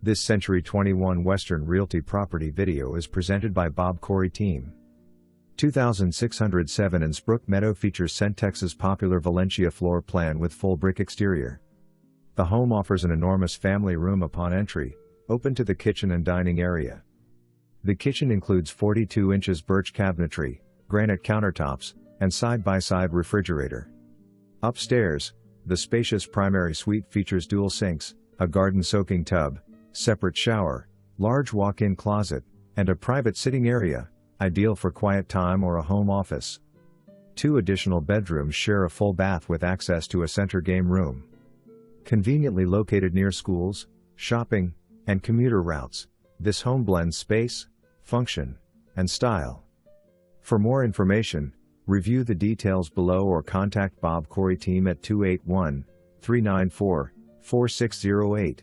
This Century 21 Western Realty property video is presented by Bob Corey Team. 2607 Ensbrook Meadow features Centex's popular Valencia floor plan with full brick exterior. The home offers an enormous family room upon entry, open to the kitchen and dining area. The kitchen includes 42 inches birch cabinetry, granite countertops, and side-by-side refrigerator. Upstairs, the spacious primary suite features dual sinks, a garden soaking tub, separate shower, large walk-in closet, and a private sitting area, ideal for quiet time or a home office. 2 additional bedrooms share a full bath with access to a center game room. Conveniently located near schools, shopping, and commuter routes, this home blends space, function, and style. For more information, review the details below or contact Bob Corey Team at 281-394-4608.